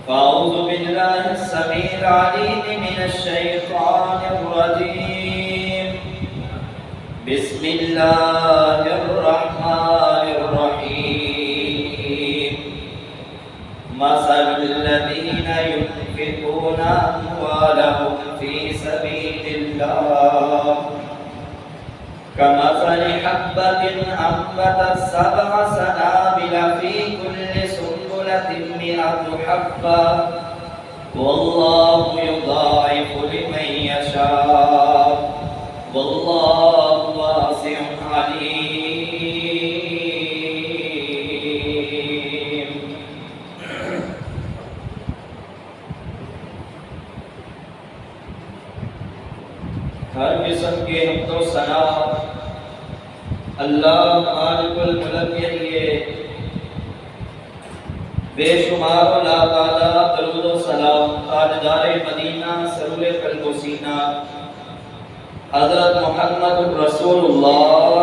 فأعوذ بالله السميع العليم من الشيطان الرجيم. بسم الله الرحمن الرحيم. مثل الذين ينفقون أموالهم في سبيل الله كمثل حبة أنبتت 7 سنابل في كل سنبلة 100 حبة والله يضاعف لمن يشاء والله واسع عليم. ہر قسم کے حمد و ثنا اللہ مالک الملک کے لیے، بے شمار اللہ تعالی درود و سلام تاجدار مدینہ سرور قلب و سینہ حضرت محمد رسول اللہ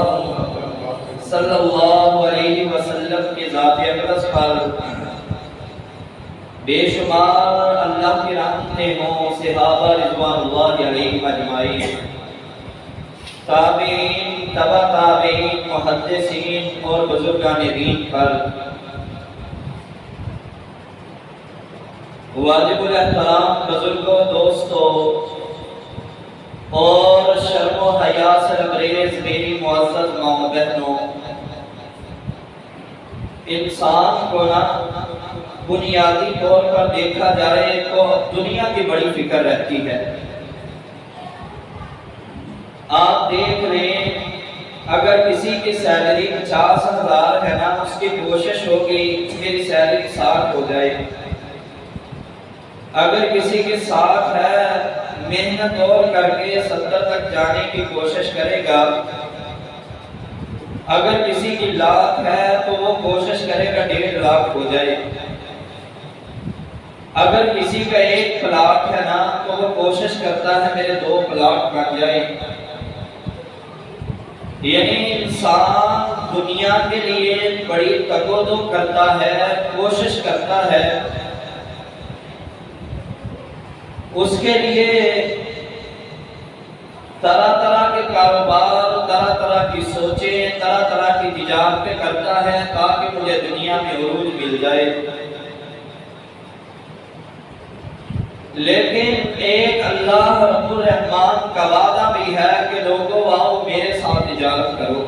صلی اللہ علیہ وسلم کی ذات اقدس پر بے شمار اللہ کی رحمتیں ہوں، صحابہ رضوان اللہ علیہم اجمعین، تابعین، تبع تابعین، محدثین اور بزرگان دین پر. واجب الاحترام بزرگوں، دوستوں اور شرم و حیا سے لبریز میری معزز ماں بہنوں، انسان کو نہ بنیادی طور پر دیکھا جائے تو دنیا کی بڑی فکر رہتی ہے. آپ دیکھ رہے ہیں اگر کسی کی سیلری 50,000 ہے نا، اس کی کوشش ہوگی میری سیلری 60 ہو جائے. اگر کسی کے ساتھ ہے محنت اور کر کے 70 تک جانے کی کوشش کرے گا. اگر کسی کی لاکھ ہے تو وہ کوشش کرے گا 1.5 لاکھ ہو جائے. اگر کسی کا 1 پلاٹ ہے نا تو وہ کوشش کرتا ہے میرے 2 پلاٹ بن جائے. یعنی انسان دنیا کے لیے بڑی تگودو کرتا ہے، کوشش کرتا ہے. اس کے لیے طرح طرح کے کاروبار، طرح طرح کی سوچیں، طرح طرح کی تجارتیں کرتا ہے تاکہ مجھے دنیا میں عروج مل جائے. لیکن ایک اللہ رب الرحمان کا وعدہ بھی ہے کہ لوگوں آؤ میرے ساتھ تجارت کرو.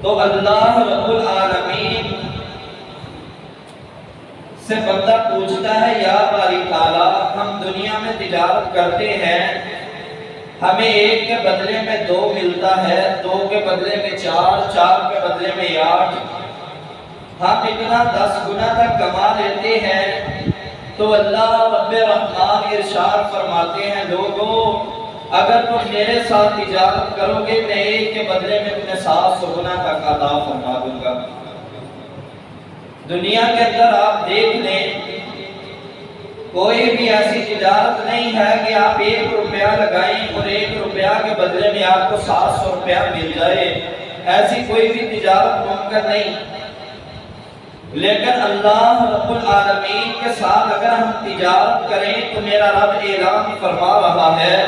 تو اللہ رب العالمین سے بندہ پوچھتا ہے یا باری تعالیٰ ہم دنیا میں تجارت کرتے ہیں، ہمیں 1 کے بدلے میں 2 ملتا ہے، 2 کے بدلے میں 4، 4 کے بدلے میں 8، ہم اتنا 10 گنا تک کما لیتے ہیں. تو اللہ رب الرحمن ارشاد فرماتے ہیں لوگوں اگر تم میرے ساتھ تجارت کرو گے میں 1 کے بدلے میں تمہیں 700 گنا تک عطا فرما دوں گا. دنیا کے اندر آپ دیکھ لیں کوئی بھی ایسی تجارت نہیں ہے کہ آپ 1 روپیہ لگائیں اور 1 روپیہ کے بدلے میں آپ کو 700 روپیہ مل جائے. ایسی کوئی بھی تجارت ممکن نہیں. لیکن اللہ رب العالمین کے ساتھ اگر ہم تجارت کریں تو میرا رب اعلان فرما رہا ہے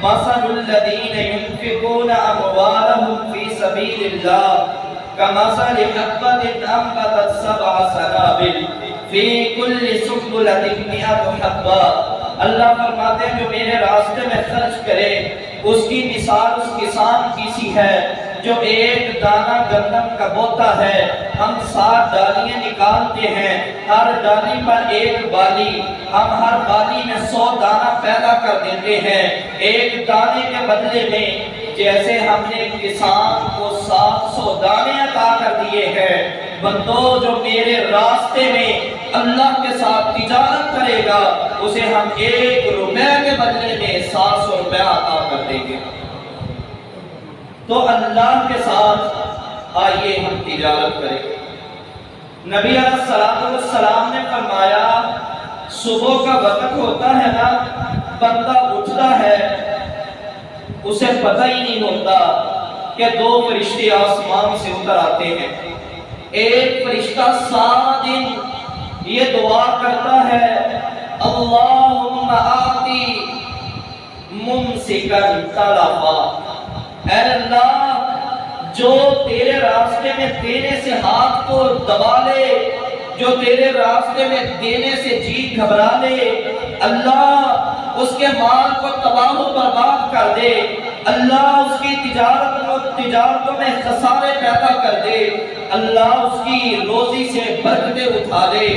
مثل الذین ينفقون اموالهم فی سبیل اللہ كمثل حبة أنبتت 7 سنابل في كل سنبلة 100 حبة. اللہ فرماتے ہیں جو میرے راستے میں خرچ کرے اس کی مثال اس کسان کی سی ہے جو 1 دانہ گندم کا بوتا ہے. ہم 7 ڈالیاں نکالتے ہیں، ہر ڈالی پر 1 بالی، ہم ہر بالی میں 100 دانہ پیدا کر دیتے ہیں. 1 دانے کے بدلے میں جیسے ہم نے کسان کو 700 دانے عطا کر دیے ہیں. بندو جو میرے راستے میں اللہ کے ساتھ تجارت کرے گا اسے ہم 1 روپے کے بدلے میں 700 روپے عطا کر دیں گے. تو اللہ کے ساتھ آئیے ہم تجارت کریں. نبی علیہ السلام نے فرمایا صبح کا وقت ہوتا ہے نا، بندہ اٹھتا ہے اسے پتہ ہی نہیں ہوتا کہ 2 فرشتے آسمان سے اتر آتے ہیں. ایک فرشتہ سارا دن یہ دعا کرتا ہے، اللہم آتی ممسکن طلبا، اے اللہ جو تیرے راستے میں دینے سے ہاتھ کو دبا لے، جو تیرے راستے میں دینے سے جی گھبرا لے، اللہ اس کے مال کو تباہ و برباد کر دے، اللہ اس کی تجارتوں میں خسارے پیدا کر دے، اللہ اس کی روزی سے برکتیں اٹھا دے۔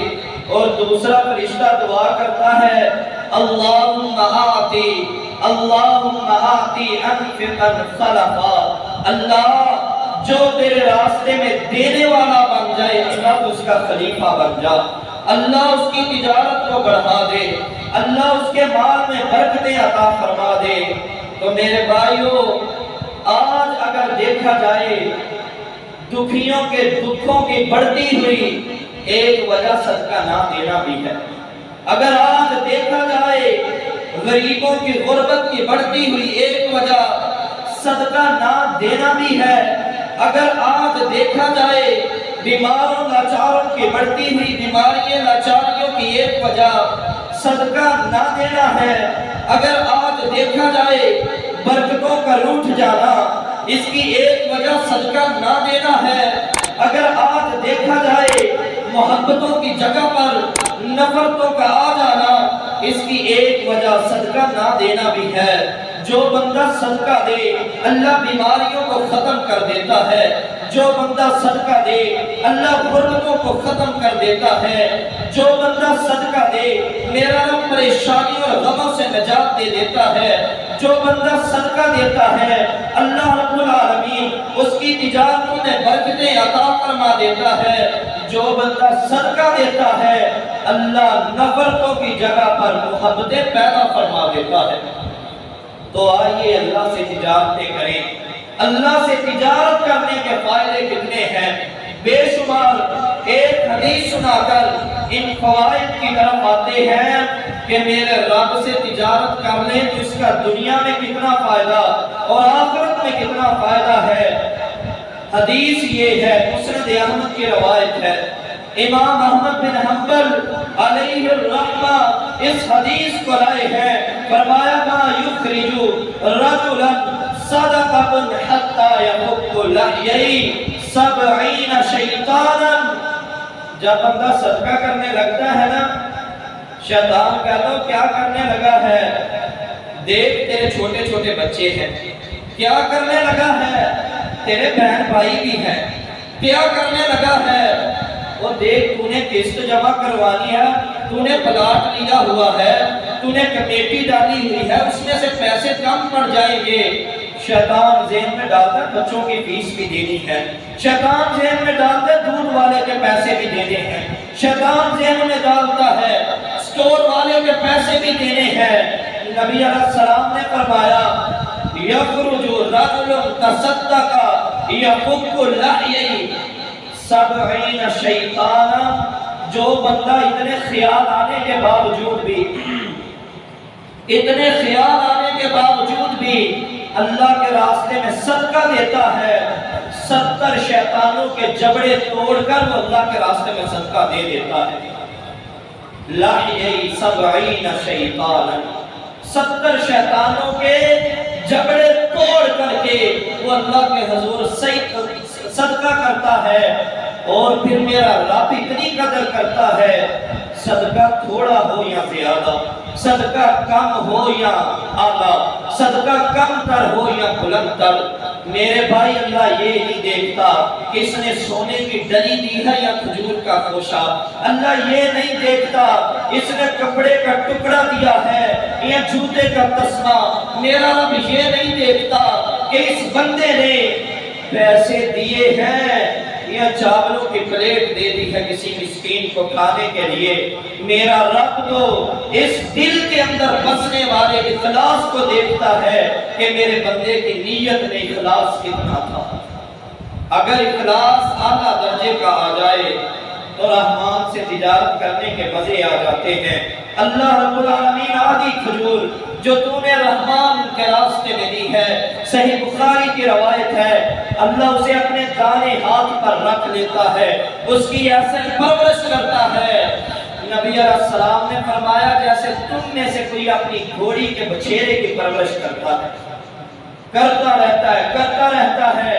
اور دوسرا فرشتہ دعا کرتا ہے، اللہم آتی انفقا خلفا، اللہ جو تیرے راستے میں دینے والا بن جائے، اللہ اس کا خلیفہ بن جا، اللہ اس کی تجارت کو بڑھا دے، اللہ اس کے مال میں برکتیں عطا فرما دے۔ تو میرے بھائیوں، آج اگر دیکھا جائے دکھیوں کے دکھوں کی بڑھتی ہوئی ایک وجہ صدقہ نہ دینا بھی ہے۔ اگر آج دیکھا جائے غریبوں کی غربت کی بڑھتی ہوئی ایک وجہ صدقہ نہ دینا بھی ہے۔ اگر آج دیکھا جائے بیماروں لاچاروں کی بڑھتی ہوئی بیماریاں لاچاریوں کی ایک وجہ صدقہ نہ دینا ہے۔ اگر آج دیکھا جائے برکتوں کا روٹھ جانا، اس کی ایک وجہ صدقہ نہ دینا ہے۔ اگر آج دیکھا جائے محبتوں کی جگہ پر نفرتوں کا آ جانا، اس کی ایک وجہ صدقہ نہ دینا بھی ہے۔ جو بندہ صدقہ دے اللہ بیماریوں کو ختم کر دیتا ہے، جو بندہ صدقہ دے اللہ غربتوں کو ختم کر دیتا ہے، جو بندہ صدقہ دے میرا رب پریشانیوں اور غموں سے نجات دے دیتا ہے، جو بندہ صدقہ دیتا ہے اللہ رب العالمین اس کی تجارتوں میں برکتیں عطا فرما دیتا ہے، جو بندہ صدقہ دیتا ہے اللہ نفرتوں کی جگہ پر محبتیں پیدا فرما دیتا ہے۔ تو آئیے اللہ سے تجارتیں کریں۔ اللہ سے تجارت کرنے کے فائدے کتنے ہیں، بے شمار۔ ایک حدیث سنا کر ان فوائد کی طرف آتے ہیں کہ میرے رب سے تجارت کر لیں تو اس کا دنیا میں کتنا فائدہ اور آخرت میں کتنا فائدہ ہے۔ حدیث یہ ہے، مسند احمد کی روایت ہے، امام احمد بن حنبل علیہ الرحمہ اس حدیث کو لائے ہیں، فرمایا ما یخرج رجلا صدقۃ حتی یفک لحیہ 70 شیطانا۔ جب بندہ صدقہ کرنے لگتا ہے نا، شیطان کہتا ہے کیا کرنے لگا ہے، دیکھ تیرے چھوٹے چھوٹے بچے ہیں، کیا کرنے لگا ہے، تیرے بہن بھائی بھی ہیں، کیا کرنے لگا ہے، وہ دیکھ تو نے قسط جمع کروانی ہے، تو نے پلاٹ لیا ہوا ہے، تو نے کمیٹی ڈالی ہوئی ہے، اس میں سے پیسے کم پڑ جائیں گے۔ شیطان ذہن میں ڈالتا ہے بچوں کی فیس بھی دینی ہے، شیطان ذہن میں ڈالتا ہے دودھ والے کے پیسے بھی دینے ہیں، شیطان ذہن میں ڈالتا ہے سٹور والے کے پیسے بھی دینے ہیں۔ نبی علیہ السلام نے فرمایا یخرج رجل تصدق یفک لحیہ 70 شیطانا، جو بندہ اتنے خیال آنے کے باوجود بھی اللہ کے راستے میں صدقہ دیتا ہے، 70 شیطانوں کے جبڑے توڑ کر وہ اللہ کے راستے میں صدقہ دے دیتا ہے۔ لحیہ 70 شیطانا، 70 شیطانوں کے جبڑے توڑ کر کے وہ اللہ کے حضور صدقہ کرتا ہے۔ اور پھر میرا رب اتنی قدر کرتا ہے، صدقہ تھوڑا ہو یا زیادہ، صدقہ کم ہو یا اعلیٰ، صدقہ کم تر ہو یا بلند تر، میرے بھائی اللہ یہ نہیں دیکھتا کہ اس نے سونے کی ڈلی دی ہے یا کھجور کا خوشہ، اللہ یہ نہیں دیکھتا اس نے کپڑے کا ٹکڑا دیا ہے یا جوتے کا تسمہ، میرا رب یہ نہیں دیکھتا کہ اس بندے نے پیسے دیے ہیں یا چاولوں کی پلیٹ دے دی ہے کسی مسکین کو کھانے کے لیے، میرا رب تو اس دل کے اندر بسنے والے اخلاص کو دیکھتا ہے کہ میرے بندے کی نیت میں اخلاص کتنا تھا۔ اگر اخلاص اعلیٰ درجے کا آ جائے تو رحمان سے تجارت کرنے کے مزے آ جاتے ہیں۔ اللہ رب العالمین آدھی کھجور جو تو نے رحمان کے راستے میں دی ہے، صحیح بخاری کی روایت ہے، اللہ اسے اپنے دانے ہاتھ پر رکھ لیتا ہے، اس کی ایسے پرورش کرتا ہے۔ نبی علیہ السلام نے فرمایا جیسے تم میں سے کوئی اپنی گھوڑی کے بچھیرے کی پرورش کرتا ہے، کرتا رہتا ہے،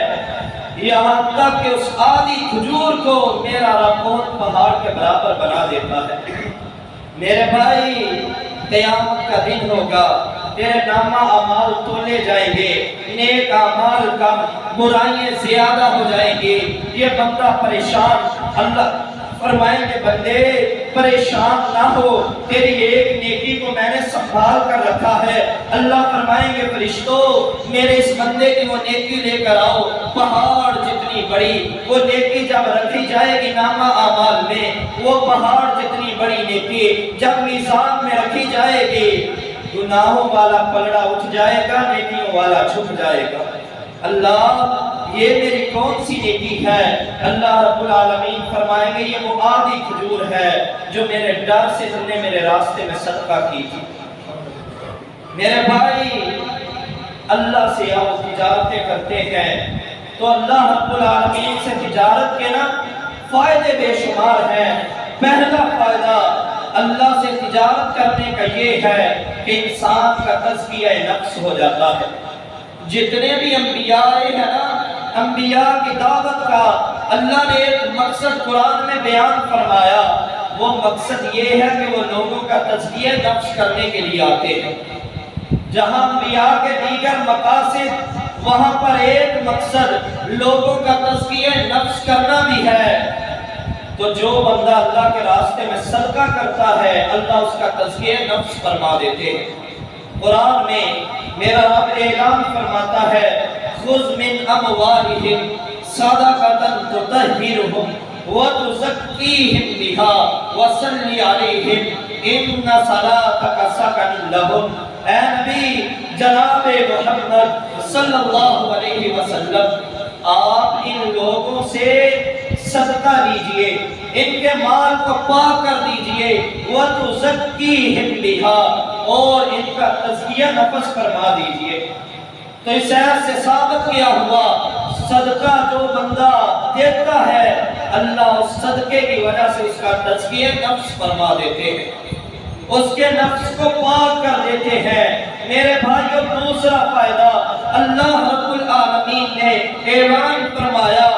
یہاں تک کہ اس آدھی کھجور کو میرا رب بہت پہاڑ کے برابر بنا دیتا ہے۔ میرے بھائی، قیامت کا دن ہوگا، تیرے نامہ اعمال تولے جائیں گے، نیک اعمال کم، برائیاں زیادہ ہو جائیں گے۔ یہ بندہ پریشان، اللہ فرمائیں گے بندے پریشان نہ ہو، تیری ایک نیکی کو میں نے سنبھال کر رکھا ہے۔ اللہ فرمائیں گے فرشتوں میرے اس بندے کی وہ نیکی لے کر آؤ، پہاڑ جتنی بڑی وہ نیکی جب رکھی جائے گی نامہ اعمال میں، وہ پہاڑ جتنی بڑی نیکی جب میزان میں رکھی جائے گی، گناہوں والا پلڑا اٹھ جائے گا، نیکیوں والا چھپ جائے گا۔ اللہ یہ میری کون سی نیکی ہے؟ اللہ رب العالمین فرمائیں گے یہ وہ آدھی کھجور ہے جو میرے ڈر سے تم نے میرے راستے میں صدقہ کی تھی۔ میرے بھائی، اللہ سے آپ تجارتیں کرتے ہیں تو اللہ رب العالمین سے تجارت کے نا فائدے بے شمار ہیں۔ پہلا فائدہ اللہ سے تجارت کرنے کا یہ ہے کہ انسان کا تزکیہ نفس ہو جاتا ہے۔ جتنے بھی انبیاء ہیں نا، انبیاء کی دعوت کا اللہ نے ایک مقصد قرآن میں بیان فرمایا، وہ مقصد یہ ہے کہ وہ لوگوں کا تزکیہ نفس کرنے کے لیے آتے ہیں۔ جہاں انبیاء کے دیگر مقاصد، وہاں پر ایک مقصد لوگوں کا تزکیہ نفس کرنا بھی ہے۔ تو جو بندہ اللہ کے راستے میں صدقہ کرتا ہے، اللہ اس کا تزکیہ نفس فرما دیتے ہیں۔ قرآن میں میرا رب اعلان فرماتا ہے خذ من اموالہم صدقۃ تطہرہم وتزکیہم بہا وصلی علیہم ان صلاتک سکن لہم۔ اے نبی جناب محمد صلی اللہ علیہ وسلم، آپ ان لوگوں سے صدقہ لیجئے، ان کے مال کو پاک کر دیجئے، وَتُزَكِّيهِمْ بِهَا، اور ان کا تزکیہ نفس فرما دیجئے۔ تو اس آیت سے ثابت کیا ہوا صدقہ جو بندہ دیتا ہے، اللہ اس صدقے کی وجہ سے اس کا تزکیہ نفس فرما دیتے ہیں، اس کے نفس کو پاک کر دیتے ہیں۔ میرے بھائیوں، دوسرا فائدہ اللہ رب العالمین نے اعلان فرمایا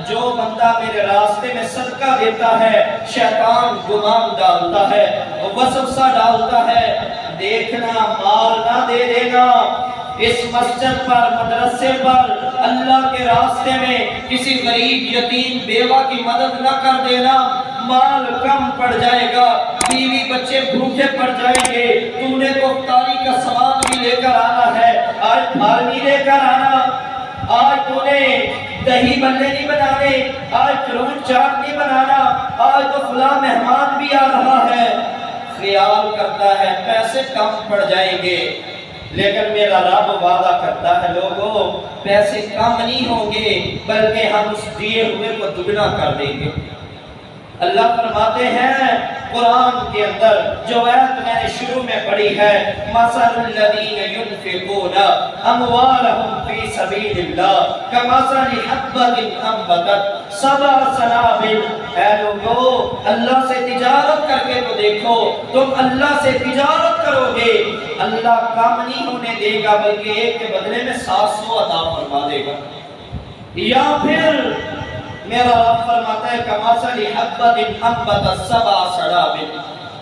جو بندہ میرے راستے میں صدقہ دیتا ہے، شیطان گمان ڈالتا ہے، وسوسہ ڈالتا ہے، دیکھنا مال نہ دے دینا، اس مسجد پر، مدرسے پر، اللہ کے راستے میں کسی غریب یتیم بیوہ کی مدد نہ کر دینا، مال کم پڑ جائے گا، بیوی بچے بھوکے پڑ جائیں گے، تو نے تو افطاری کا سامان بھی لے کر آنا ہے، آج پھال لے کر آنا، آج تو نے دہی بلے نہیں بنانے، آج فروٹ چاٹ نہیں بنانا، آج تو فلاں مہمان بھی آ رہا ہے۔ خیال کرتا ہے پیسے کم پڑ جائیں گے، لیکن میرا رب وعدہ کرتا ہے لوگوں پیسے کم نہیں ہوں گے بلکہ ہم اس دیے ہوئے کو دگنا کر دیں گے۔ اللہ فرماتے ہیں قرآن کے اندر جو آیت میں نے شروع میں پڑھی ہے، مَثَلُ الَّذِينَ يُنْفِقُونَ أَمْوَالَهُمْ فِي سَبِيلِ اللَّهِ كَمَثَلِ حَبَّةٍ أَنبَتَتْ سَبْعَ سَنَابِلَ۔ اے لوگو اللہ سے تجارت کر کے تو دیکھو، تم اللہ سے تجارت کرو گے، اللہ کم نہیں ہونے دے گا بلکہ ایک کے بدلے میں 700 عطا فرما دے گا۔ یا پھر میرا رب فرماتا ہے کمثل حبۃ انبتت سبع سنابل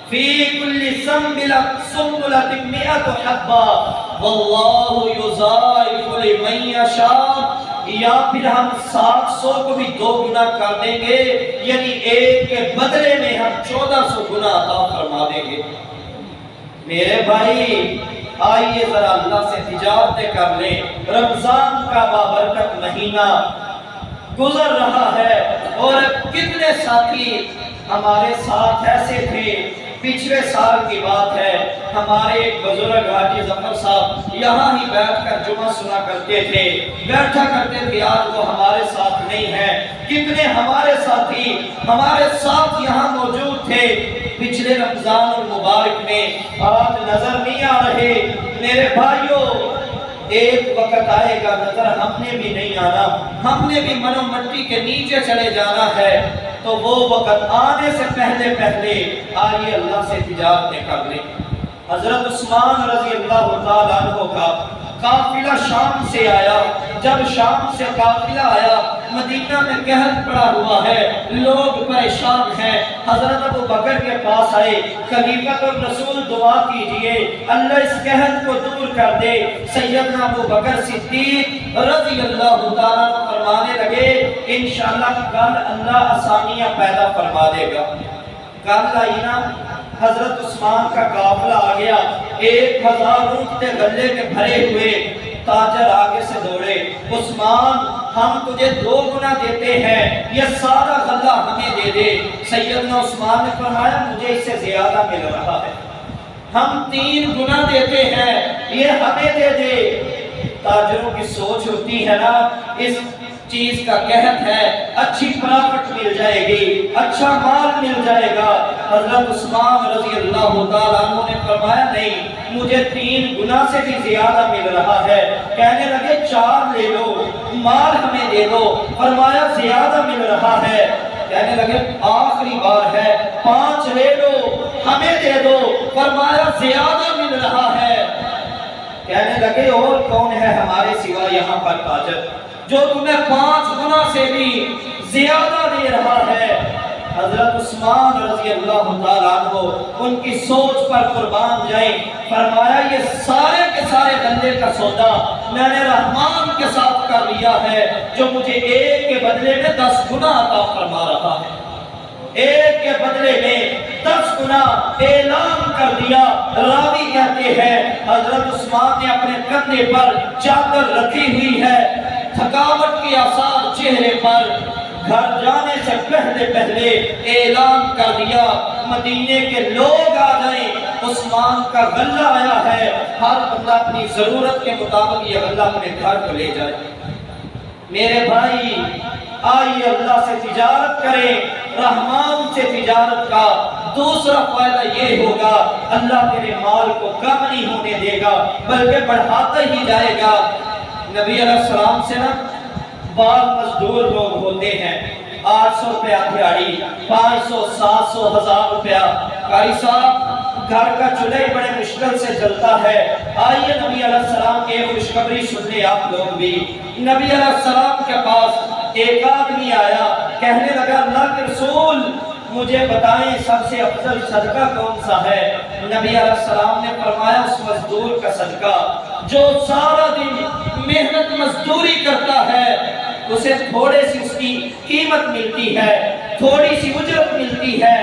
فی کل سنبلۃ مئۃ حبۃ واللہ یضاعف لمن یشاء۔ یا پھر ہم 700 کو بھی 2 گنا کر دیں گے، یعنی ایک کے بدلے میں ہم 1400 گنا عطا فرما دیں گے۔ میرے بھائی آئیے ذرا اللہ سے تجارتیں کر لیں۔ رمضان کا بابرکت مہینہ گزر رہا ہے اور کتنے ساتھی ہمارے ساتھ ایسے تھے پچھلے سال کی بات ہے، ہمارے ایک بزرگ حاجی ظفر صاحب یہاں ہی بیٹھ کر جمعہ سنا کرتے تھے، بیٹھا کرتے تھے، آج وہ ہمارے ساتھ نہیں ہے۔ کتنے ہمارے ساتھی ہمارے ساتھ یہاں موجود تھے پچھلے رمضان المبارک میں، آج نظر نہیں آ رہے۔ میرے بھائیوں، ایک وقت آئے گا نظر ہم نے بھی نہیں آنا، ہم نے بھی منو مٹی کے نیچے چلے جانا ہے، تو وہ وقت آنے سے پہلے آئیے اللہ سے تجارتیں کر لیں۔ حضرت عثمان رضی اللہ تعالیٰ عنہ کا قافلہ شام سے آیا، جب شام سے قافلہ آیا، مدینہ میں قحط پڑا ہوا ہے، لوگ پریشان ہیں۔ حضرت ابو بکر کے پاس آئے، خلیفۃ الرسول دعا کیجئے اللہ اس قحط کو دور کر دے۔ سیدنا ابو بکر صدیق رضی اللہ تعالیٰ فرمانے لگے انشاءاللہ کل اللہ آسانیاں پیدا فرما دے گا۔ کل آئی نا، حضرت عثمان کا قافلہ آ گیا، 1000 اونٹ غلے کے بھرے ہوئے، تاجر آگے سے دوڑے، عثمان ہم تجھے 2 گنا دیتے ہیں، یہ سارا غلہ ہمیں دے دے۔ سیدنا عثمان نے فرمایا مجھے اس سے زیادہ مل رہا ہے، ہم 3 گنا دیتے ہیں، یہ ہمیں دے دے۔ تاجروں کی سوچ ہوتی ہے نا، اس چیز کا قحط ہے، اچھی پرافٹ مل جائے گی، اچھا مال مل جائے گا۔ حضرت عثمان رضی اللہ تعالیٰ عنہ نے فرمایا نہیں، مجھے 3 گنا سے بھی زیادہ مل رہا ہے۔ کہنے لگے 4 لے لو، مال ہمیں دے دو۔ فرمایا زیادہ مل رہا ہے۔ کہنے لگے آخری بار ہے، 5 لے لو، ہمیں دے دو۔ فرمایا زیادہ مل رہا ہے۔ کہنے لگے اور کون ہے ہمارے سوا یہاں پر تاجر جو تمہیں 5 گنا سے بھی زیادہ دے رہا ہے؟ حضرت عثمان رضی اللہ تعالیٰ عنہ ان کی سوچ پر قربان جائیں، فرمایا یہ سارے کے سارے غلے کا سودا میں نے رحمان کے ساتھ کر لیا ہے جو مجھے 1 کے بدلے میں 10 گنا عطا فرما رہا ہے۔ 1 کے بدلے میں 10 گنا اعلان کر دیا۔ راوی کہتے ہیں حضرت عثمان نے اپنے کندھے پر چادر رکھی ہوئی ہے، تھکاوٹ کی آثار چہرے پر، گھر جانے سے پہلے اعلان کر دیا مدینے کے لوگ آ جائیں، عثمان کا غلہ آیا ہے، ہر بندہ اپنی ضرورت کے مطابق یہ غلہ اپنے گھر کو لے جائے۔ میرے بھائی آئیے اللہ سے تجارت کریں، رحمان سے تجارت کا دوسرا فائدہ یہ ہوگا اللہ تیرے مال کو کم نہیں ہونے دے گا بلکہ بڑھاتا ہی جائے گا۔ نبی علیہ السلام سے نا بعض مزدور لوگ ہوتے ہیں 800 روپیہ دیہاڑی، 500 700 1000 روپیہ، قاری صاحب گھر کا چولہا بڑے مشکل سے جلتا ہے، آئیے نبی علیہ السلام کے خوشخبری سن لیں آپ لوگ بھی۔ نبی علیہ السلام کے پاس ایک آدمی آیا، کہنے لگا اللہ کے رسول مجھے بتائیں سب سے افضل صدقہ کون سا ہے؟ نبی علیہ السلام نے فرمایا اس مزدور کا صدقہ جو سارا دن محنت مزدوری کرتا ہے، اسے تھوڑے سی اس کی قیمت ملتی ہے، تھوڑی سی اجرت ملتی ہے،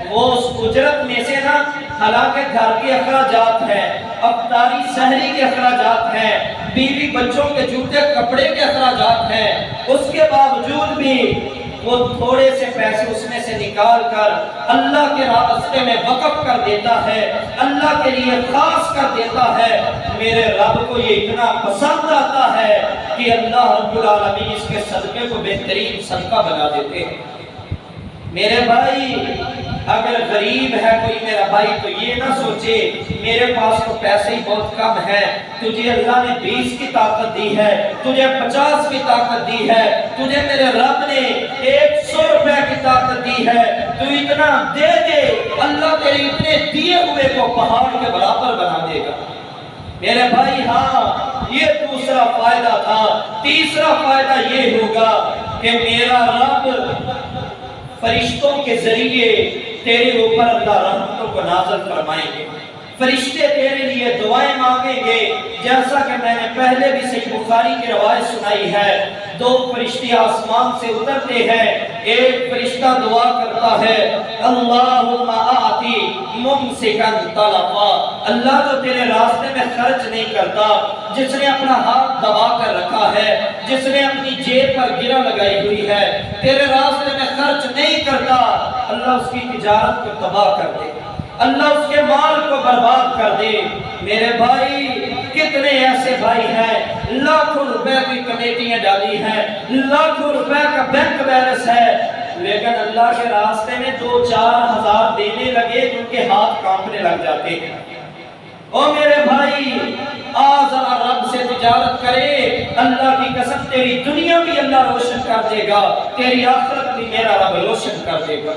وہ اس اجرت میں سے نا حالانکہ گھر کے اخراجات ہیں، افطاری سحری کے اخراجات ہیں، بیوی بچوں کے جوتے کپڑے کے اخراجات ہیں، اس کے باوجود بھی وہ تھوڑے سے پیسے اس میں سے نکال کر اللہ کے راستے میں وقف کر دیتا ہے، اللہ کے لیے خاص کر دیتا ہے۔ میرے رب کو یہ اتنا پسند آتا ہے کہ اللہ رب العالمین اس کے صدقے کو بہترین صدقہ بنا دیتے ہیں۔ میرے بھائی اگر غریب ہے کوئی میرا بھائی تو یہ نہ سوچے میرے پاس تو پیسے ہی بہت کم ہے، تجھے اللہ نے 20 کی طاقت دی ہے، تجھے 50 کی طاقت دی ہے، تجھے میرے رب نے 100 روپے کی طاقت دی ہے، تو اتنا دے دے، اللہ تیرے اتنے دیے ہوئے کو پہاڑ کے برابر بنا دے گا۔ میرے بھائی ہاں یہ دوسرا فائدہ تھا۔ تیسرا فائدہ یہ ہوگا کہ میرا رب فرشتوں کے ذریعے تیرے اوپر اللہ رحمتوں کو نازل فرمائیں گے، فرشتے تیرے لیے دعائیں مانگیں گے، جیسا کہ میں نے پہلے بھی صحیح بخاری کی روایت سنائی ہے، 2 فرشتے آسمان سے اترتے ہیں، ایک فرشتہ دعا کرتا ہے اللہم آتی ممسکن طلفا، اللہ تو تیرے راستے میں خرچ نہیں کرتا، جس نے اپنا ہاتھ دبا کر رکھا ہے، جس نے اپنی جیب پر گرہ لگائی ہوئی ہے، تیرے راستے میں خرچ نہیں کرتا، اللہ اس کی تجارت کو تباہ کر دے۔ اللہ اس کے مال کو برباد کر دے۔ میرے بھائی کتنے ایسے بھائی ہیں لاکھوں روپے کی کمیٹیاں ڈالی ہیں، لاکھوں روپے کا بینک بیلنس ہے، لیکن اللہ کے راستے میں 2-4 ہزار دینے لگے جن کے ہاتھ کانپنے لگ جاتے ہیں۔ او میرے بھائی ذرا رب سے تجارت کرے، اللہ کی قسم تیری دنیا بھی اللہ روشن کر دے گا، تیری آخرت بھی میرا رب روشن کر دے گا۔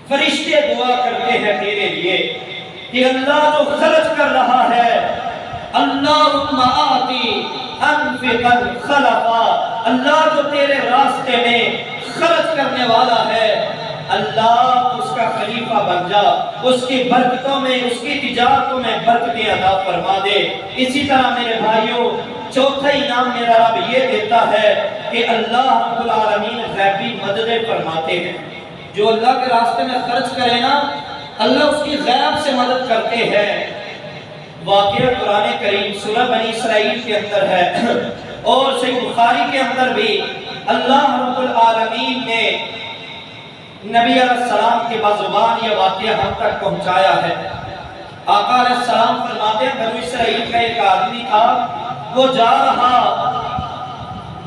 فرشتے دعا کرتے ہیں تیرے لیے کہ اللہ جو خرچ کر رہا ہے، اللہم آتی انفقا خلفا، اللہ جو تیرے راستے میں خرچ کرنے والا ہے، اللہ اس کا خلیفہ بن جا، اس کی برکتوں میں، اس کی تجارتوں میں برکتیں عطا فرما دے۔ اسی طرح میرے بھائیوں چوتھا انعام میرا رب یہ دیتا ہے کہ اللہ رب العالمین غیبی مددیں فرماتے ہیں۔ جو اللہ کے راستے میں خرچ کرے نا، اللہ اس کی غیب سے مدد کرتے ہیں۔ واقعہ قرآن کریم سورہ بنی اسرائیل کے اندر ہے اور صحیح بخاری کے اندر بھی اللہ رب العالمین نے نبی علیہ السلام کے بازبان یہ واقعہ ہم تک پہنچایا ہے۔ آقا علیہ السلام فرماتے ہیں بنی اسرائیل کا ایک آدمی تھا، وہ جا رہا،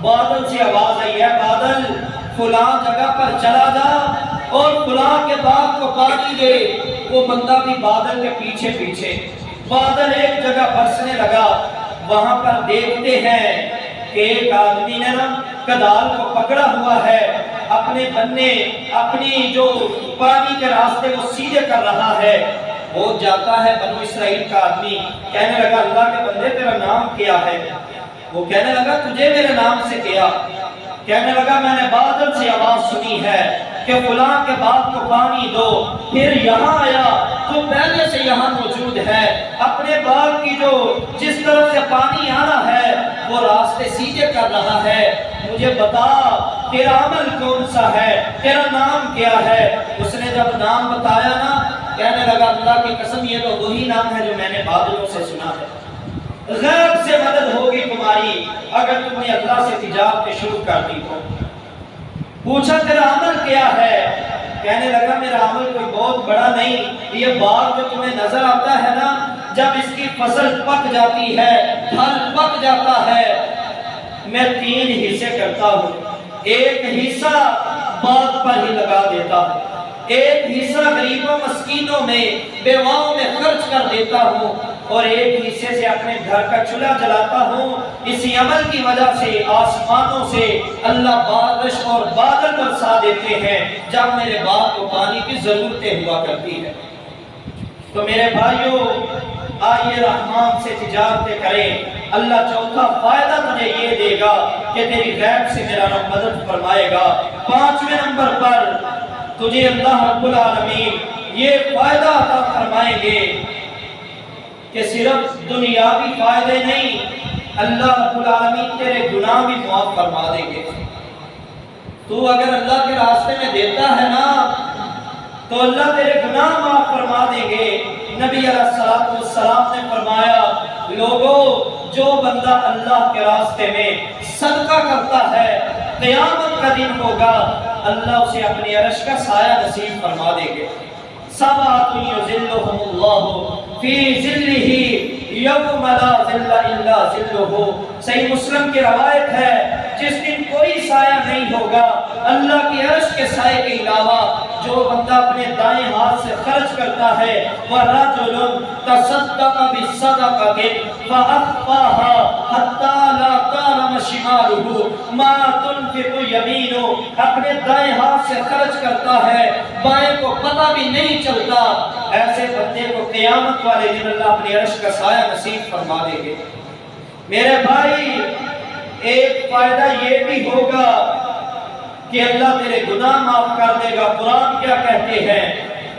بادل سے آواز آئی ہے، بادل فلاں جگہ پر چلا جا اور فلاں کے باغ کو پانی دے۔ وہ بندہ بھی بادل کے پیچھے پیچھے، بادل ایک جگہ برسنے لگا، وہاں پر دیکھتے ہیں کہ ایک آدمی نے نا کدال کو پکڑا ہوا ہے، اپنے بننے اپنی جو پانی کے راستے وہ سیدھے کر رہا ہے۔ وہ جاتا ہے بنو اسرائیل کا آدمی، کہنے لگا اللہ کے بندے تیرا نام کیا ہے؟ وہ کہنے لگا تجھے میرے نام سے کیا؟ کہنے لگا میں نے بادل سے آواز سنی ہے کہ فلاں کے باغ کو پانی دو، پھر یہاں آیا تو پہلے سے یہاں موجود ہے، اپنے باغ کی جو جس طرف سے پانی آنا ہے وہ راستے سیدھے کر رہا ہے، مجھے بتا تیرا عمل کون سا ہے، تیرا نام کیا ہے؟ اس نے جب نام بتایا نا، کہنے لگا اللہ کی قسم یہ تو وہی نام ہے جو میں نے بادلوں سے سنا ہے۔ غیب سے مدد ہوگی تمہاری اگر تم نے اللہ سے تجارت شروع کر دی تو۔ پوچھا تیرا عمل کیا ہے؟ کہنے لگا میرا عمل کوئی بہت بڑا نہیں، یہ باغ جو تمہیں نظر آتا ہے نا، جب اس کی فصل پک جاتی ہے، پھل پک جاتا ہے، میں 3 حصے کرتا ہوں۔ ایک حصہ باغ پر ہی لگا دیتا ہوں، ایک حصہ غریبوں مسکینوں میں بیواؤں میں خرچ کر دیتا ہوں، اور ایک حصے سے اپنے گھر کا چولہا جلاتا ہوں۔ اسی عمل کی وجہ سے آسمانوں سے اللہ بارش اور بادل برسا دیتے ہیں جب میرے باغ کو پانی کی ضرورتیں ہوا کرتی ہے۔ تو میرے بھائیوں آئیے رحمان سے تجارتیں کریں، اللہ چوتھا فائدہ تجھے یہ دے گا کہ تیری غیب سے میرا رب مدد فرمائے گا۔ 5ویں نمبر پر تجھے اللہ رب العالمین یہ فائدہ عطا فرمائیں گے کہ صرف دنیاوی فائدے نہیں، اللہ رب العالمین تیرے گناہ بھی معاف فرما دیں گے۔ تو اگر اللہ کے راستے میں دیتا ہے نا تو اللہ تیرے گناہ معاف فرما دیں گے۔ نبی علیہ السلام نے فرمایا لوگوں جو بندہ اللہ کے راستے میں صدقہ کرتا ہے قیامت کا دن ہوگا اللہ اسے اپنے عرش کا سایہ نصیب فرما دیں گے۔ سبعۃ یظلھم اللہ فی ظلہ یوم لا ظل الا ظلہ۔ صحیح مسلم کی روایت ہے جس دن کوئی سایہ نہیں ہوگا اللہ کی عرش کے سائے کے علاوہ، جو بندہ اپنے دائیں ہاتھ سے خرچ کرتا ہے، وَرَجُلٌ تَصَدَّقَ بِالصَّدَقَةٍ فَأَخْفَاهَا حَتَّى لَا تَعْلَمَ شِمَالُهُ مَا تُنْفِقُ يَمِينُهُ، اپنے دائیں ہاتھ سے خرچ کرتا ہے بائیں کو پتہ بھی نہیں چلتا، ایسے بندے کو قیامت والے دن اللہ اپنے عرش کا سایہ نصیب فرما دیں گے۔ میرے بھائی ایک فائدہ یہ بھی ہوگا کہ اللہ تیرے گناہ معاف کر دے گا۔ قرآن کیا کہتے ہیں؟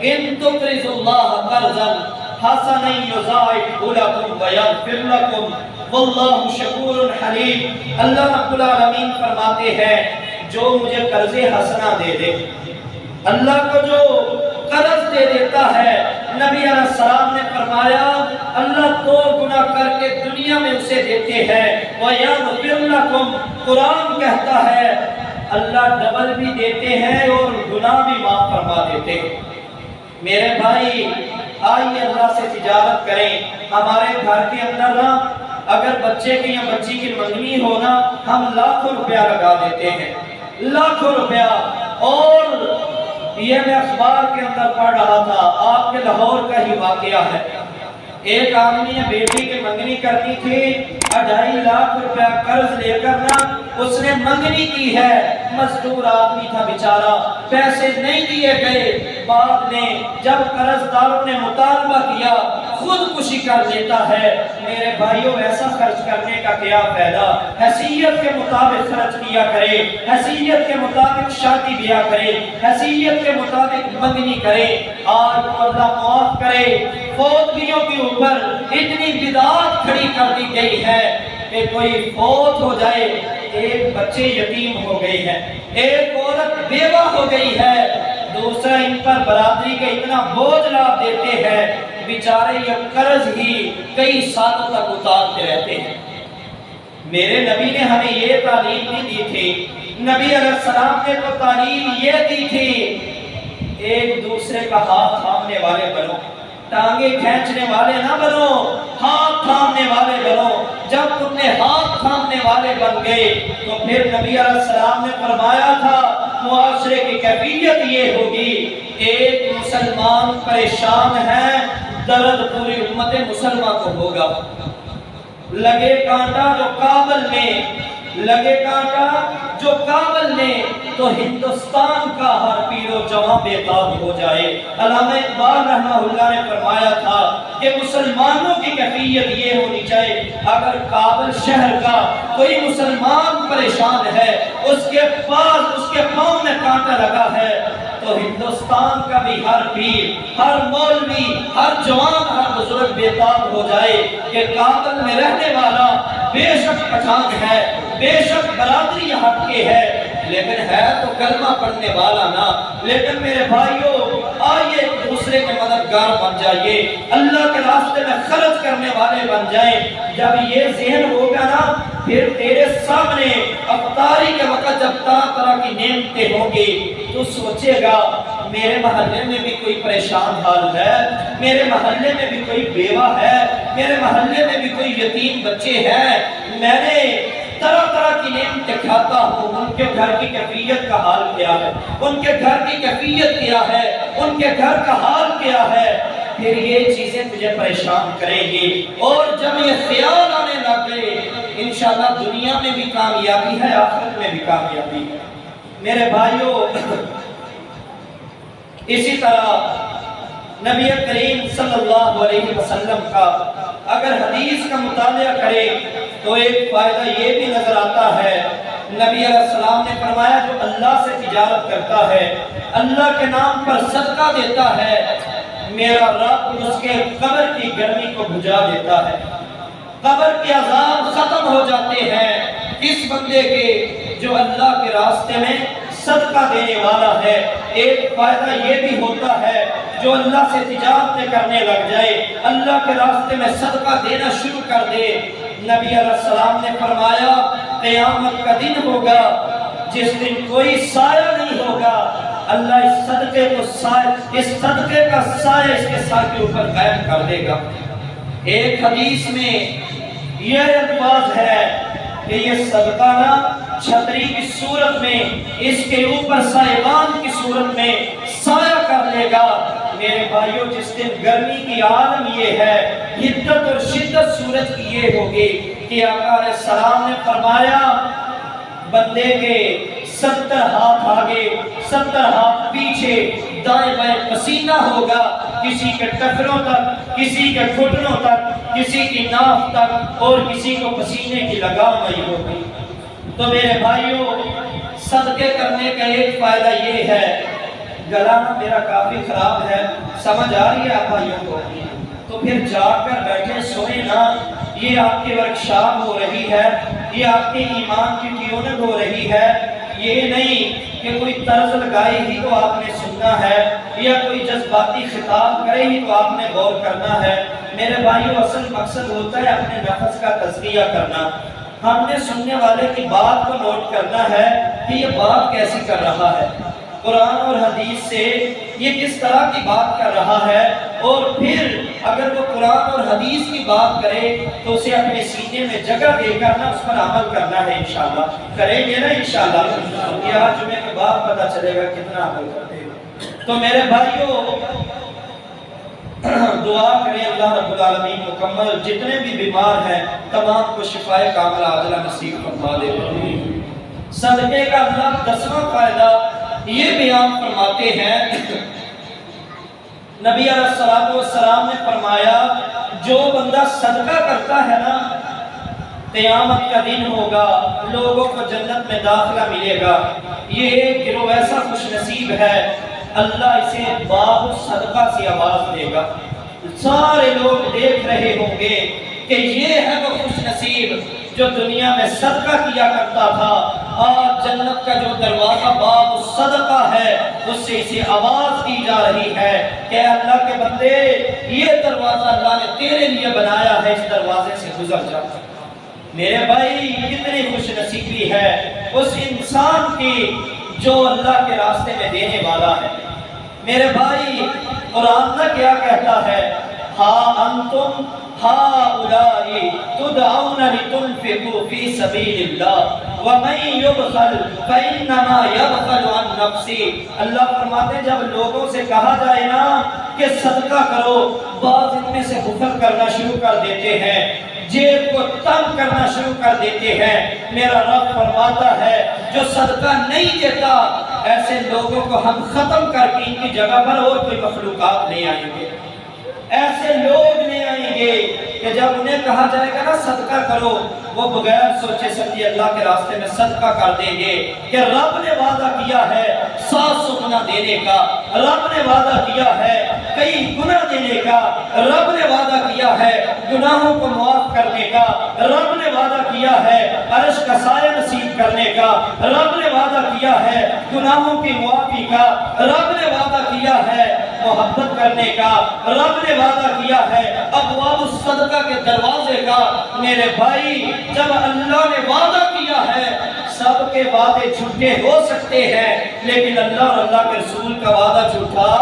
ان تقرضوا اللہ قرضا حسنا یضاعفہ لکم ویغفر لکم واللہ شکور حلیم۔ اللہ رب العالمین فرماتے ہیں جو مجھے قرض حسنہ دے دے، اللہ کو جو قرض دے دیتا ہے، نبی علیہ السلام نے فرمایا اللہ 2 گنا کر کے دنیا میں اسے دیتے ہیں، وَيَغْفِرْ لَكُمْ، قرآن کہتا ہے اللہ ڈبل بھی دیتے ہیں اور گناہ بھی معاف فرما دیتے ہیں۔ میرے بھائی آئیے اللہ سے تجارت کریں. ہمارے گھر کے اندر نا اگر بچے کی یا بچی کی منگنی ہونا ہم لاکھوں روپیہ لگا دیتے ہیں, لاکھوں روپیہ. اور یہ میں اخبار کے اندر پڑھ رہا تھا, آپ کے لاہور کا ہی واقعہ ہے. ایک آدمی نے بیٹی کی منگنی کرنی تھی, 2.5 لاکھ روپیہ قرض لے کر نا اس نے منگنی کی ہے. مزدور آدمی تھا بیچارہ, پیسے نہیں دیے گئے. بعد میں جب قرض داروں نے مطالبہ کیا خودکشی کر لیتا ہے. میرے بھائیوں ایسا خرچ کرنے کا کیا فائدہ؟ حیثیت کے مطابق خرچ کیا کرے, حیثیت کے مطابق شادی بیاہ کرے, حیثیت کے مطابق منگنی کرے. آج تو اللہ معاف کرے, فوتگیوں کے اوپر اتنی بدعات کھڑی کر دی گئی ہے کہ کوئی فوت ہو جائے, ایک بچے یتیم ہو گئے ہیں, ایک عورت بیوہ ہو گئی ہے, دوسرا ان پر برادری کا اتنا بوجھ لاد دیتے ہیں, بیچارے یہ قرض ہی کئی سالوں تک اتارتے رہتے ہیں. میرے نبی نے ہمیں یہ تعلیم نہیں دی تھی. نبی علیہ السلام نے تو تعلیم یہ دی تھی, ایک دوسرے کا ہاتھ تھامنے والے بنو, ٹانگیں کھینچنے والے نہ بنو, ہاتھ تھامنے والے بنو. جب تم نے ہاتھ تھامنے والے بن گئے تو پھر نبی علیہ السلام نے فرمایا تھا معاشرے کی کیفیت یہ ہوگی, ایک مسلمان پریشان ہے, درد پوری امت مسلمہ کو ہوگا. لگے کانٹا جو کابل میں, لگے کانٹا جو کابل میں, تو ہندوستان کا ہر پیر و جوان بےتاب ہو جائے. علامہ اقبال رحمہ اللہ نے فرمایا تھا کہ مسلمانوں کی کیفیت یہ ہونی چاہیے, اگر کابل شہر کا کوئی مسلمان پریشان ہے, اس کے پاس اس کے پاؤں میں کانٹا لگا ہے, تو ہندوستان کا بھی ہر پیر, ہر مولوی, ہر جوان, ہر بزرگ بےتاب ہو جائے کہ کابل میں رہنے والا بے شک پٹھان ہے, بے شک برادری ہٹ کے ہے, لیکن ہے تو کلمہ پڑھنے والا نا. لیکن میرے بھائیوں آئیے ایک دوسرے کے مددگار بن جائیے, اللہ کے راستے میں خرچ کرنے والے بن جائیں. جب یہ ذہن ہوگا نا پھر تیرے سامنے افطاری کے وقت جب طرح طرح کی نعمتیں ہوں گی تو سوچے گا میرے محلے میں بھی کوئی پریشان حال ہے, میرے محلے میں بھی کوئی بیوہ ہے, میرے محلے میں بھی کوئی یتیم بچے ہیں, میں نے طرح طرح کی نعمتیں کھاتا ہوں, ان کے گھر کی کیفیت کا حال کیا ہے, ان کے گھر کی کیفیت کیا ہے, ان کے گھر کا حال کیا ہے. پھر یہ چیزیں تجھے پریشان کریں گی, اور جب یہ خیال آنے لگ گئے انشاءاللہ دنیا میں بھی کامیابی ہے, آخرت میں بھی کامیابی ہے. میرے بھائیوں اسی طرح نبی کریم صلی اللہ علیہ وسلم کا اگر حدیث کا مطالعہ کرے تو ایک فائدہ یہ بھی نظر آتا ہے. نبی علیہ السلام نے فرمایا جو اللہ سے تجارت کرتا ہے, اللہ کے نام پر صدقہ دیتا ہے, میرا رب اس کے قبر کی گرمی کو بجھا دیتا ہے, قبر کے عذاب ختم ہو جاتے ہیں اس بندے کے جو اللہ کے راستے میں صدقہ دینے والا ہے. ایک فائدہ یہ بھی ہوتا ہے جو اللہ سے تجارت کرنے لگ جائے, اللہ کے راستے میں صدقہ دینا شروع کر دے. نبی علیہ السلام نے فرمایا قیامت کا دن ہوگا جس دن کوئی سایہ نہیں ہوگا, اللہ اس صدقے کو اس صدقے کا سایہ اس کے سر کے اوپر قائم کر دے گا. ایک حدیث میں یہ الفاظ ہے کہ یہ صدقہ نا چھتری کی صورت میں, اس کے اوپر سائبان کی صورت میں سایہ کر لے گا. میرے بھائیوں جس دن گرمی کی عالم یہ ہے, حدت اور شدت سورج کی یہ ہوگی کہ آقا علیہ السلام نے فرمایا بندے کے 70 ہاتھ آگے 70 ہاتھ پیچھے دائیں بائیں پسینہ ہوگا, کسی کے ٹخنوں تک, کسی کے گھٹنوں تک, کسی کی ناف تک, اور کسی کو پسینے کی لگام نہیں ہوگی. تو میرے بھائیوں صدقے کرنے کا ایک فائدہ یہ ہے, گلا میرا کافی خراب ہے, سمجھ آ رہی ہے آپ بھائیوں کو, تو پھر جا کر بیٹھے سوئیں نا. یہ آپ کی ورکشاپ ہو رہی ہے, یہ آپ کے ایمان کی ٹیوننگ ہو رہی ہے, یہ نہیں کہ کوئی طرز لگائی ہی تو آپ نے سننا ہے, یا کوئی جذباتی خطاب کرے ہی تو آپ نے غور کرنا ہے. میرے بھائیوں اصل مقصد ہوتا ہے اپنے نفس کا تزکیہ کرنا. ہم نے سننے والے کی بات کو نوٹ کرنا ہے کہ یہ بات کیسی کر رہا ہے, قرآن اور حدیث سے یہ کس طرح کی بات کر رہا ہے، اور پھر اگر وہ قرآن اور حدیث کی بات کرے تو اسے اپنے سینے میں جگہ دے کر نا اس پر عمل کرنا ہے انشاءاللہ۔ کریں گے نا انشاءاللہ؟ یہ آج جمعے کے بعد پتہ چلے گا کتنا عمل کرتے ہیں۔ تو میرے بھائیوں، دعا کریں اللہ رب العالمین مکمل جتنے بھی بیمار ہیں تمام کو شفائے کاملہ عاجلہ نصیب فرما دے۔ صدقے کا اللہ 10واں فائدہ یہ بیان فرماتے ہیں، نبی علیہ السلام نے فرمایا جو بندہ صدقہ کرتا ہے نا، قیامت کا دن ہوگا، لوگوں کو جنت میں داخلہ ملے گا۔ یہ ایک گروہ ایسا خوش نصیب ہے، اللہ اسے باب صدقہ سے آواز دے گا۔ سارے لوگ دیکھ رہے ہوں گے کہ یہ ہے وہ خوش نصیب جو دنیا میں صدقہ کیا کرتا تھا، آج جنت کا جو دروازہ باب صدقہ ہے اس سے اسے آواز دی جا رہی ہے کہ اللہ کے بندے، یہ دروازہ اللہ نے تیرے لیے بنایا ہے، اس دروازے سے گزر جا۔ میرے بھائی، کتنی خوش نصیبی ہے اس انسان کی جو اللہ کے راستے میں دینے والا ہے۔ میرے بھائی، قرآن نہ کیا کہتا ہے، ہا انتم ہؤلاء تدعون لتنفقوا فی سبیل اللہ ومن یبخل فانما یبخل عن نفسہ۔ اللہ فرماتے ہیں جب لوگوں سے کہا جائے نا کہ صدقہ کرو، بعض ان میں سے بخل کرنا شروع کر دیتے ہیں، جیب کو تنگ کرنا شروع کر دیتے ہیں۔ میرا رب فرماتا ہے جو صدقہ نہیں دیتا ایسے لوگوں کو ہم ختم کر کے ان کی جگہ پر اور کوئی مخلوقات نہیں آئیں گے، ایسے لوگ نہیں آئیں گے کہ جب انہیں کہا جائے گا نا صدقہ کرو، وہ بغیر سوچے سمجھے اللہ کے راستے میں صدقہ کر دیں گے کہ رب نے وعدہ کیا ہے 700 گنا دینے کا، رب نے وعدہ کیا ہے کئی گنا دینے کا، رب نے وعدہ کیا ہے گناہوں کو معاف کرنے کا، رب نے وعدہ کیا ہے عرش کا سایہ نصیب کرنے کا، رب نے وعدہ کیا ہے گناہوں کی معافی کا، رب نے وعدہ کیا ہے محبت کرنے کا، رب نے وعدہ کیا ہے ابواب الصدقہ کے دروازے کا۔ میرے بھائی، جب اللہ نے وعدہ کیا ہے، سب کے وعدے جھوٹے ہو سکتے ہیں لیکن اللہ اور اللہ کے رسول کا وعدہ جھوٹا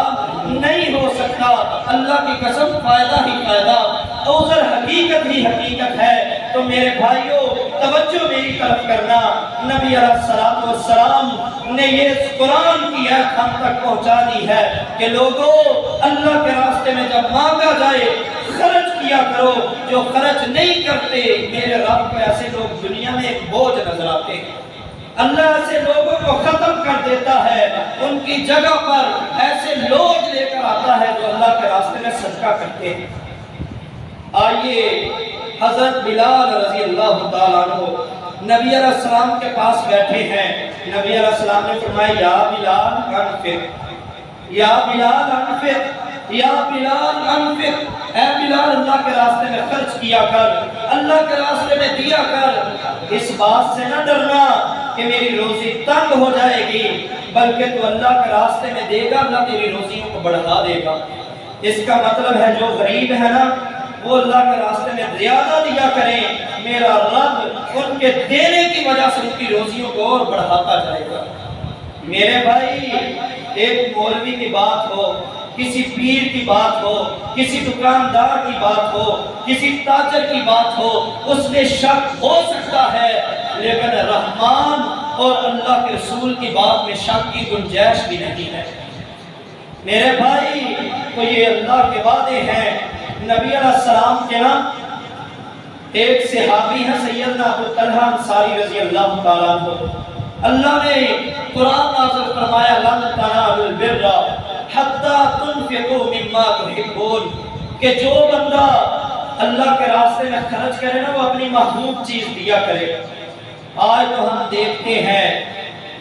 نہیں ہو سکتا۔ اللہ کی قسم فائدہ ہی فائدہ، اوزر حقیقت ہی حقیقت ہے۔ تو میرے بھائیوں، توجہ میری طرف کرنا، نبی علیہ السلام نے یہ قرآن کی آیت ہم تک پہنچا دی ہے کہ لوگوں، اللہ کے راستے میں جب مانگا جائے خرچ کیا کرو، جو خرچ نہیں کرتے میرے رب کو ایسے لوگ دنیا میں ایک بوجھ نظر آتے ہیں۔ اللہ ایسے لوگوں کو ختم کر دیتا ہے، ان کی جگہ پر ایسے لوگ لے کر آتا ہے جو اللہ کے راستے میں صدقہ کرتے ہیں۔ آئیے حضرت بلال رضی اللہ تعالیٰ عنہ نبی علیہ السلام کے پاس بیٹھے ہیں۔ نبی علیہ السلام نے فرمایا یا بلال انفق، یا بلال انفق، یا بلال انفق، اے بلال اللہ کے راستے میں خرچ کیا کر، اللہ کے راستے میں دیا کر۔ اس بات سے نہ ڈرنا کہ میری روزی تنگ ہو جائے گی، بلکہ تو اللہ کے راستے میں دے گا، اللہ تیری روزیوں کو بڑھا دے گا۔ اس کا مطلب ہے جو غریب ہے نا، وہ اللہ کے راستے میں زیادہ دیا کریں، میرا رب ان کے دینے کی وجہ سے ان کی روزیوں کو اور بڑھاتا جائے گا۔ میرے بھائی، ایک مولوی کی بات ہو، کسی پیر کی بات ہو، کسی دکاندار کی بات ہو، کسی تاجر کی بات ہو، اس میں شک ہو سکتا ہے، لیکن رحمان اور اللہ کے رسول کی بات میں شک کی گنجائش بھی نہیں ہے۔ میرے بھائی، تو یہ اللہ کے وعدے ہیں۔ نبی علیہ السلام کے نا ایک صحابی ہیں سیدنا ابو طلحہ انصاری رضی اللہ تعالیٰ عنہ، اللہ نے قرآن نازل فرمایا لن تنالوا البر حتی تنفقوا مما تحبون، کہ جو بندہ اللہ کے راستے میں خرچ کرے نا وہ اپنی محبوب چیز دیا کرے۔ آج تو ہم دیکھتے ہیں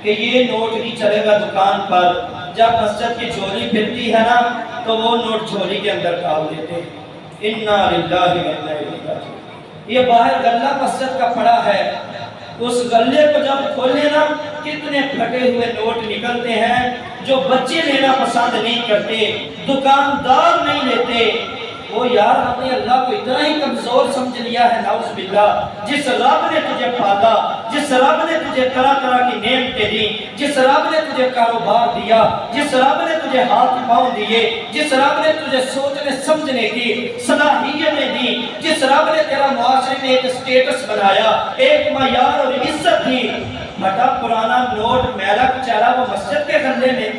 کہ یہ نوٹ نہیں چلے گا دکان پر، جب مسجد کی جھولی پھرتی ہے نا تو وہ نوٹ جھولی کے اندر ڈال دیتے ہیں۔ انا للہ و انا الیہ راجعون۔ یہ باہر غلہ مسجد کا پڑا ہے، اس غلے کو جب کھولے نا کتنے پھٹے ہوئے نوٹ نکلتے ہیں جو بچے لینا پسند نہیں کرتے، دکاندار نہیں لیتے۔ وہ یار ہم نے اللہ کو اتنا ہی کمزور سمجھ لیا ہے، نعوذ باللہ۔ جس رب نے تجھے پالا، جس رب نے تجھے طرح طرح کی نعمتیں دی، جس رب نے تجھے کاروبار دیا، جس رب نے تجھے ہاتھ پاؤں دیے، جس رب نے تجھے سوچنے سمجھنے کی صلاحیتیں دی، جس رب نے تیرا معاشرے میں ایک سٹیٹس بنایا، ایک معیار اور عزت دی، بڑا پرانا نوٹ میلا کچیلا وہ مسجد کے گھر میں،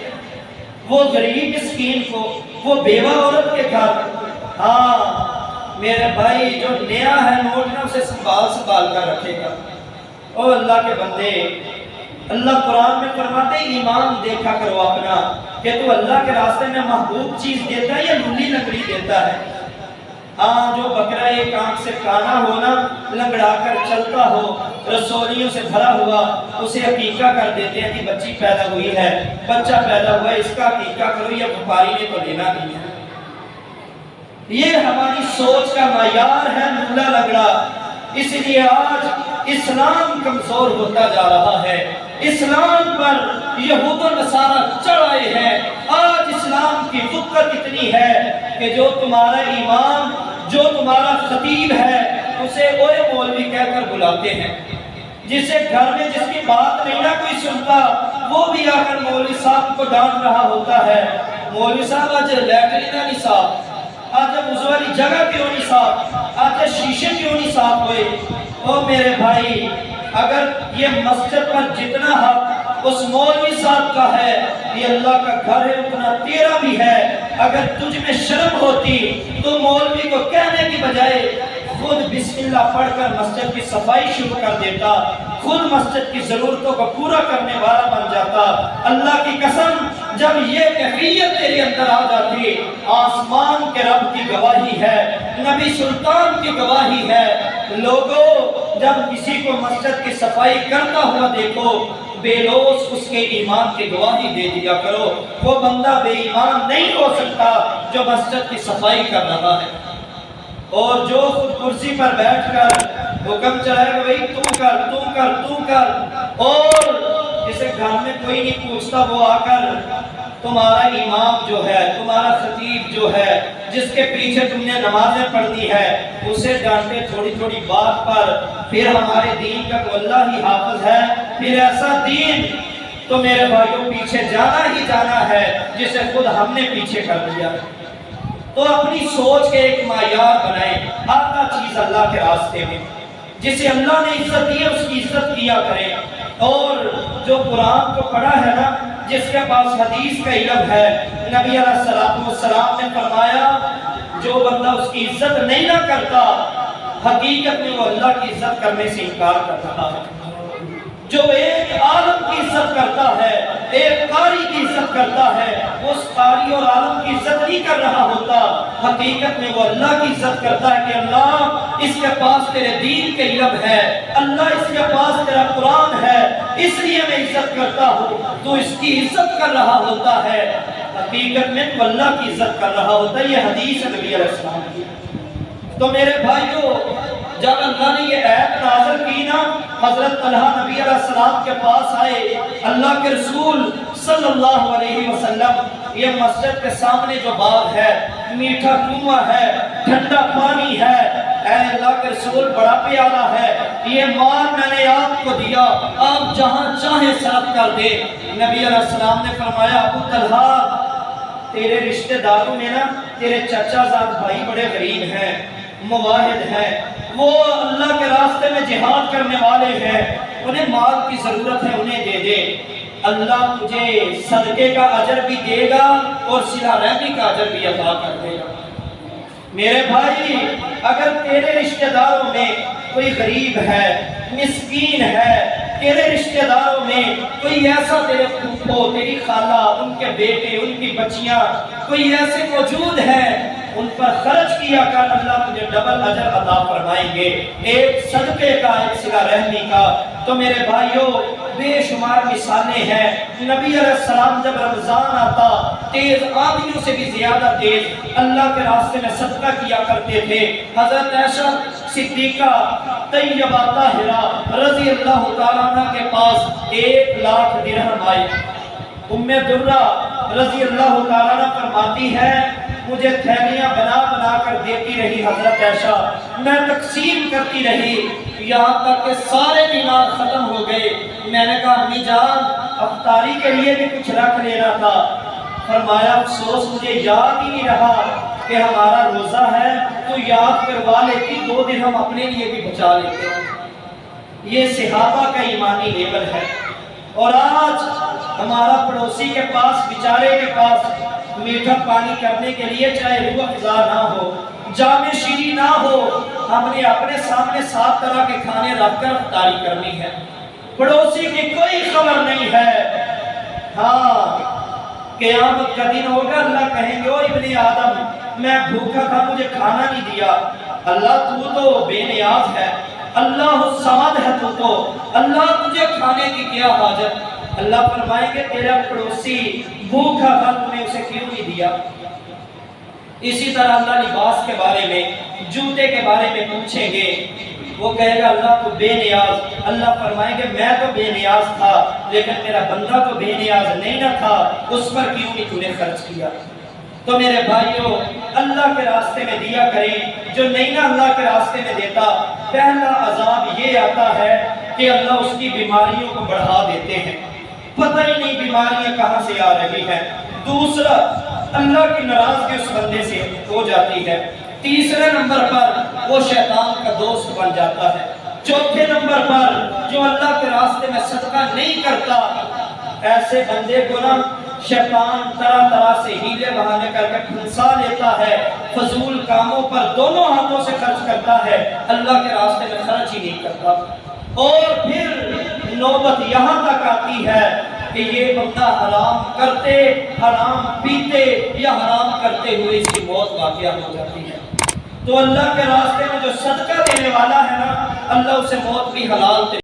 وہ غریب مسکین کو، وہ بیوہ عورت کے گھر۔ ہاں میرے بھائی، جو نیا ہے نوٹ نا اسے سنبھال کر رکھے گا۔ او اللہ کے بندے، اللہ قرآن میں فرماتے ایمان دیکھا کرو اپنا کہ تو اللہ کے راستے میں محبوب چیز دیتا ہے یا للی لکڑی دیتا ہے۔ ہاں جو بکرا ایک آنکھ سے کانا ہو نا، لنگڑا کر چلتا ہو، رسولیوں سے بھرا ہوا، اسے عقیقہ کر دیتے ہیں کہ بچی پیدا ہوئی ہے، بچہ پیدا ہوا ہے، اس کا عقیقہ کرو، یا بھپاری نے تو لینا نہیں ہے۔ یہ ہماری سوچ کا معیار ہے لولا لنگڑا۔ اس لیے آج اسلام کمزور ہوتا جا رہا ہے، اسلام پر یہود و نصارہ چڑھ آئے ہیں۔ آج اسلام کی فقر اتنی ہے کہ جو تمہارا امام، جو تمہارا خطیب ہے، اسے اوے مولوی کہہ کر بلاتے ہیں۔ جسے گھر میں جس کی بات نہیں نہ کوئی سنتا، وہ بھی آ کر مولوی صاحب کو ڈانٹ رہا ہوتا ہے، مولوی صاحب آج لیٹرین نہیں صاف، آج وضو والی جگہ کیوں نہیں صاف، آج شیشے کیوں نہیں صاف ہوئے۔ او میرے بھائی، اگر یہ مسجد پر جتنا حق اس مولوی صاحب کا ہے، یہ اللہ کا گھر ہے، اتنا تیرا بھی ہے۔ اگر تجھ میں شرم ہوتی تو مولوی کو کہنے کی بجائے خود بسم اللہ پڑھ کر مسجد کی صفائی شروع کر دیتا، خود مسجد کی ضرورتوں کو پورا کرنے والا بن جاتا۔ اللہ کی قسم، جب یہ کیفیت تیرے اندر آ جاتی، آسمان کے رب کی گواہی ہے، نبی سلطان کی گواہی ہے، لوگوں جب کسی کو مسجد کی صفائی کرتا ہوا دیکھو، بے لوث اس کے ایمان کی گواہی دے دیا کرو۔ وہ بندہ بے ایمان نہیں ہو سکتا جو مسجد کی صفائی کر رہا ہے، اور جو خود کرسی پر بیٹھ کر حکم چلائے گا بھئی تو کر تو کر تو کر، اور جسے گھر میں کوئی نہیں پوچھتا وہ آ کر تمہارا امام جو ہے، تمہارا خطیب جو ہے، جس کے پیچھے تم نے نمازیں پڑھنی ہے، اسے ڈانٹے تھوڑی تھوڑی بات پر، پھر ہمارے دین کا تو اللہ ہی حافظ ہے۔ پھر ایسا دین تو میرے بھائیوں پیچھے جانا ہی جانا ہے جسے خود ہم نے پیچھے کر دیا۔ تو اپنی سوچ کے ایک معیار بنائیں، ہر چیز اللہ کے راستے میں، جسے اللہ نے عزت دی ہے اس کی عزت کیا کریں۔ اور جو قرآن کو پڑھا ہے نا، جس کے پاس حدیث کا علم ہے، نبی علیہ السلام نے فرمایا جو بندہ اس کی عزت نہیں نہ کرتا، حقیقت میں وہ اللہ کی عزت کرنے سے انکار کر رہا ہے۔ جو ایک عالم کی عزت کرتا ہے، ایک قاری کی عزت کرتا ہے، وہ اس قاری اور عالم کی عزت نہیں کر رہا ہوتا، حقیقت میں وہ اللہ کی عزت کرتا ہے کہ اللہ اس کے پاس تیرے دین کے علم ہے، اللہ اس کے پاس تیرا قرآن ہے، اس لیے میں عزت کرتا ہوں۔ تو اس کی عزت کر رہا ہوتا ہے، حقیقت میں تو اللہ کی عزت کر رہا ہوتا ہے۔ یہ حدیث ہے نبی علیہ السلام کی۔ تو میرے بھائیوں، جب اللہ نے یہ آیت نازل کی نا، حضرت طلحہ نبی علیہ السلام کے پاس آئے، اللہ کے رسول صلی اللہ علیہ وسلم، یہ مسجد کے سامنے جو باغ ہے، میٹھا کنواں ہے، ٹھنڈا پانی ہے، اے اللہ کے رسول بڑا پیارا ہے، یہ مال میں نے آپ کو دیا، آپ جہاں چاہیں صرف کر دے۔ نبی علیہ السلام نے فرمایا ابو طلحہ، تیرے رشتہ داروں میں نا تیرے چچا زاد بھائی بڑے غریب ہیں، مواحد ہیں، وہ اللہ کے راستے میں جہاد کرنے والے ہیں، انہیں مال کی ضرورت ہے، انہیں دے دے، اللہ تجھے صدقے کا اجر بھی دے گا اور صلہ رحمی کا اجر بھی عطا کر دے گا۔ میرے بھائی، اگر تیرے رشتہ داروں میں کوئی غریب ہے، مسکین ہے، تیرے رشتہ داروں میں کوئی ایسا، تیرے پھوپھو، تیری خالہ، ان کے بیٹے، ان کی بچیاں، کوئی ایسے موجود ہیں، ان پر خرچ کیا کر، اللہ تجھے ڈبل اجر عطا فرمائیں گے، ایک صدقے کا، ایک صلہ رحمی کا۔ تو میرے بھائیوں، بے شمار مثالیں ہیں۔ نبی علیہ السلام جب رمضان آتا، تیز آندھیوں سے بھی زیادہ تیز اللہ کے راستے میں صدقہ کیا کرتے تھے۔ حضرت عائشہ صدیقہ طیبہ طاہرہ رضی اللہ تعالیٰ عنہ کے پاس 1,00,000 درہم آئے۔ ام درہ رضی اللہ تعالیٰ عنہ فرماتی ہے مجھے تھیلیاں بنا بنا کر دیتی رہی حضرت عائشہ، میں تقسیم کرتی رہی یہاں تک کہ سارے دینار ختم ہو گئے۔ میں نے کہا امی جان افطاری کے لیے بھی کچھ رکھ لینا تھا۔ فرمایا افسوس مجھے یاد ہی نہیں رہا کہ ہمارا روزہ ہے، تو یاد کروا لیتی 2 درہم اپنے لیے بھی بچا لیتے۔ یہ صحابہ کا ایمانی لیول ہے۔ اور آج ہمارا پڑوسی کے پاس، بیچارے کے پاس میٹھا پانی کرنے کے لیے چاہے روح افزا نہ ہو، جام شیریں نہ ہو، ہم نے اپنے سامنے 7 طرح کے کھانے رکھ کر افطاری کرنی ہے۔ پڑوسی کی کوئی خبر نہیں ہے۔ ہاں قیامت کا دن ہوگا، اللہ کہیں گے او ابن آدم میں بھوکا تھا مجھے کھانا نہیں دیا۔ اللہ تو بے نیاز ہے، اللہ الصمد ہے، تو اللہ تجھے کھانے کی کیا حاجت؟ اللہ فرمائیں گے تیرا پڑوسی بھوکا تھا تم نے اسے کیوں نہیں دیا؟ اسی طرح اللہ لباس کے بارے میں، جوتے کے بارے میں پوچھیں گے، وہ کہے گا اللہ تو بے نیاز۔ اللہ فرمائیں گے میں تو بے نیاز تھا لیکن میرا بندہ تو بے نیاز نہیں نہ تھا، اس پر کیوں نہیں تو نے خرچ کیا؟ تو میرے بھائیوں اللہ کے راستے میں دیا کریں، جو نہیں نہ اللہ کے راستے میں دیتا، پہلا عذاب یہ آتا ہے کہ اللہ اس کی بیماریوں کو بڑھا دیتے ہیں، پتہ ہی نہیں بیماریاں کہاں سے آ رہی ہیں۔ دوسرا اللہ کی ناراضگی اس بندے سے ہو جاتی ہے۔ تیسرے نمبر پر وہ شیطان کا دوست بن جاتا ہے۔ چوتھے نمبر پر جو اللہ کے راستے میں صدقہ نہیں کرتا، ایسے بندے کو نا شیطان طرح طرح سے ہیلے بہانے کر کے پھنسا لیتا ہے، فضول کاموں پر دونوں ہاتھوں سے خرچ کرتا ہے، اللہ کے راستے میں خرچ ہی نہیں کرتا۔ اور پھر نوبت یہاں تک آتی ہے کہ یہ بندہ حرام کرتے، حرام پیتے یا حرام کرتے ہوئے اس کی موت واقعہ ہو جاتی ہے۔ تو اللہ کے راستے میں جو صدقہ دینے والا ہے نا، اللہ اسے موت بھی حلال